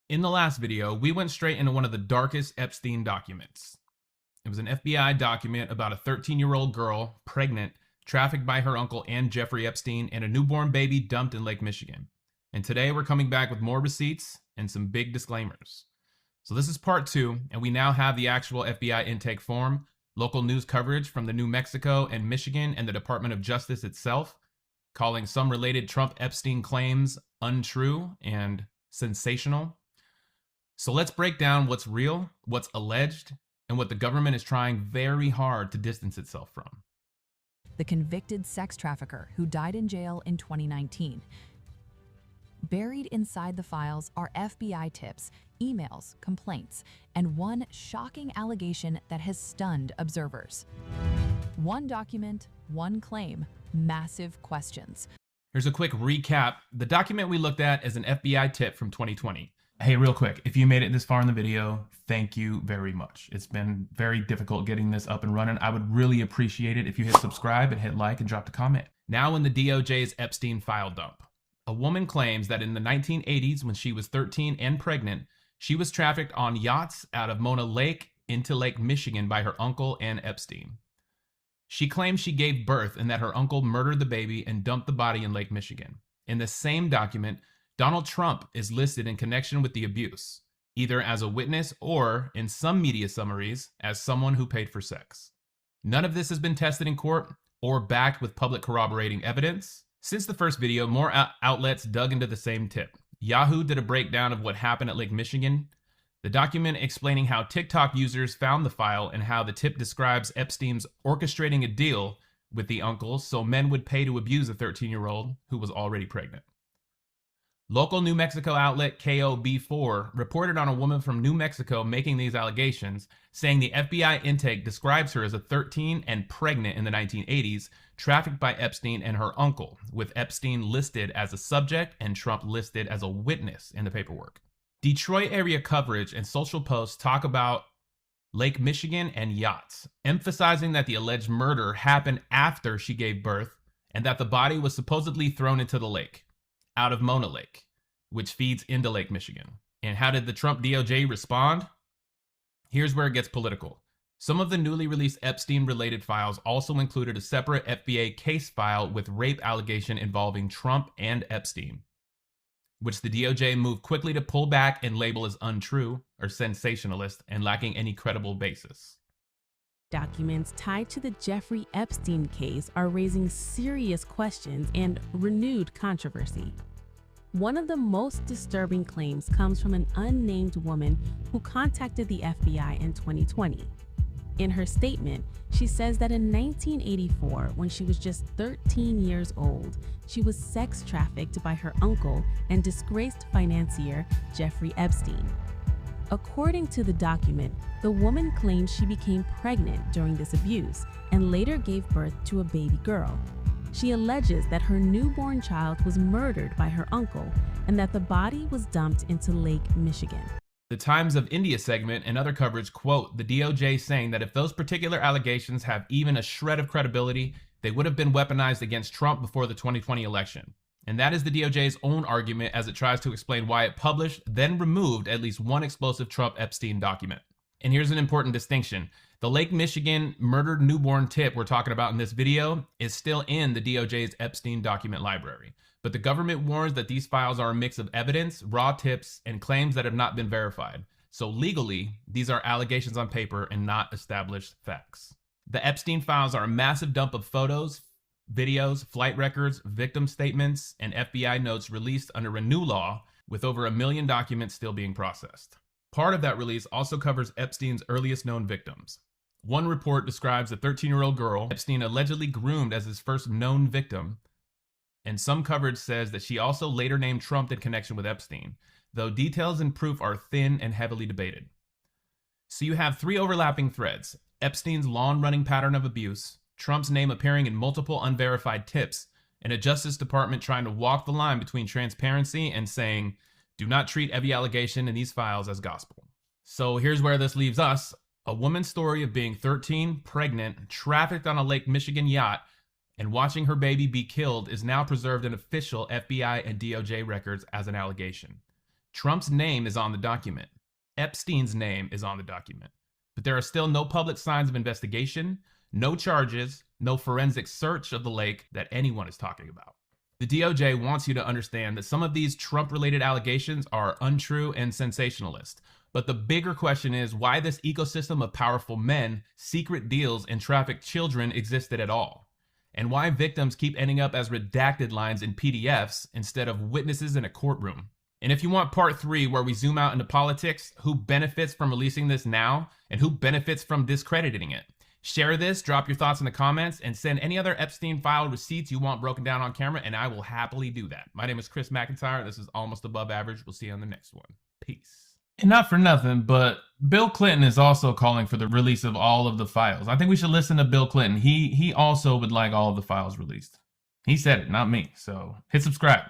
In the last video, we went straight into one of the darkest Epstein documents. It was an FBI document about a 13-year-old girl, pregnant, trafficked by her uncle and Jeffrey Epstein, and a newborn baby dumped in Lake Michigan. And today we're coming back with more receipts and some big disclaimers. So this is part 2, and we now have the actual FBI intake form, local news coverage from the New Mexico and Michigan and the Department of Justice itself, calling some related Trump-Epstein claims untrue and sensational. So let's break down what's real, what's alleged, and what the government is trying very hard to distance itself from. The convicted sex trafficker who died in jail in 2019. Buried inside the files are FBI tips, emails, complaints, and one shocking allegation that has stunned observers. One document, one claim, massive questions. Here's a quick recap. The document we looked at is an FBI tip from 2020. Hey, real quick, if you made it this far in the video, thank you very much. It's been very difficult getting this up and running. I would really appreciate it if you hit subscribe and hit like and dropped a comment. Now in the DOJ's Epstein file dump. A woman claims that in the 1980s, when she was 13 and pregnant, she was trafficked on yachts out of Mona Lake into Lake Michigan by her uncle and Epstein. She claims she gave birth and that her uncle murdered the baby and dumped the body in Lake Michigan. In the same document, Donald Trump is listed in connection with the abuse, either as a witness or, in some media summaries, as someone who paid for sex. None of this has been tested in court or backed with public corroborating evidence. Since the first video, more outlets dug into the same tip. Yahoo did a breakdown of what happened at Lake Michigan. The document explaining how TikTok users found the file and how the tip describes Epstein's orchestrating a deal with the uncle so men would pay to abuse a 13-year-old who was already pregnant. Local New Mexico outlet KOB4 reported on a woman from New Mexico making these allegations, saying the FBI intake describes her as a 13 and pregnant in the 1980s, trafficked by Epstein and her uncle, with Epstein listed as a subject and Trump listed as a witness in the paperwork. Detroit area coverage and social posts talk about Lake Michigan and yachts, emphasizing that the alleged murder happened after she gave birth and that the body was supposedly thrown into the lake, out of Mona Lake, which feeds into Lake Michigan. And how did the Trump DOJ respond? Here's where it gets political. Some of the newly released Epstein-related files also included a separate FBI case file with rape allegation involving Trump and Epstein, which the DOJ moved quickly to pull back and label as untrue or sensationalist and lacking any credible basis. Documents tied to the Jeffrey Epstein case are raising serious questions and renewed controversy. One of the most disturbing claims comes from an unnamed woman who contacted the FBI in 2020. In her statement, she says that in 1984, when she was just 13 years old, she was sex trafficked by her uncle and disgraced financier Jeffrey Epstein. According to the document, the woman claims she became pregnant during this abuse and later gave birth to a baby girl. She alleges that her newborn child was murdered by her uncle and that the body was dumped into Lake Michigan. The Times of India segment and other coverage quote the DOJ saying that if those particular allegations have even a shred of credibility, they would have been weaponized against Trump before the 2020 election. And that is the DOJ's own argument as it tries to explain why it published, then removed at least one explosive Trump-Epstein document. And here's an important distinction. The Lake Michigan murdered newborn tip we're talking about in this video is still in the DOJ's Epstein document library. But the government warns that these files are a mix of evidence, raw tips, and claims that have not been verified. So legally, these are allegations on paper and not established facts. The Epstein files are a massive dump of photos, videos, flight records, victim statements, and FBI notes released under a new law with over 1 million documents still being processed. Part of that release also covers Epstein's earliest known victims. One report describes a 13-year-old girl Epstein allegedly groomed as his first known victim, and some coverage says that she also later named Trump in connection with Epstein, though details and proof are thin and heavily debated. So you have 3 overlapping threads: Epstein's long-running pattern of abuse, Trump's name appearing in multiple unverified tips, and a Justice Department trying to walk the line between transparency and saying, do not treat every allegation in these files as gospel. So here's where this leaves us. A woman's story of being 13, pregnant, trafficked on a Lake Michigan yacht, and watching her baby be killed is now preserved in official FBI and DOJ records as an allegation. Trump's name is on the document. Epstein's name is on the document. But there are still no public signs of investigation, no charges, no forensic search of the lake that anyone is talking about. The DOJ wants you to understand that some of these Trump-related allegations are untrue and sensationalist. But the bigger question is why this ecosystem of powerful men, secret deals, and trafficked children existed at all. And why victims keep ending up as redacted lines in PDFs instead of witnesses in a courtroom. And if you want part 3 where we zoom out into politics, who benefits from releasing this now and who benefits from discrediting it? Share this, drop your thoughts in the comments, and send any other Epstein file receipts you want broken down on camera, and I will happily do that. My name is Chris McIntyre. This is Almost Above Average. We'll see you on the next one. Peace. And not for nothing, but Bill Clinton is also calling for the release of all of the files. I think we should listen to Bill Clinton. He also would like all of the files released. He said it, not me. So hit subscribe.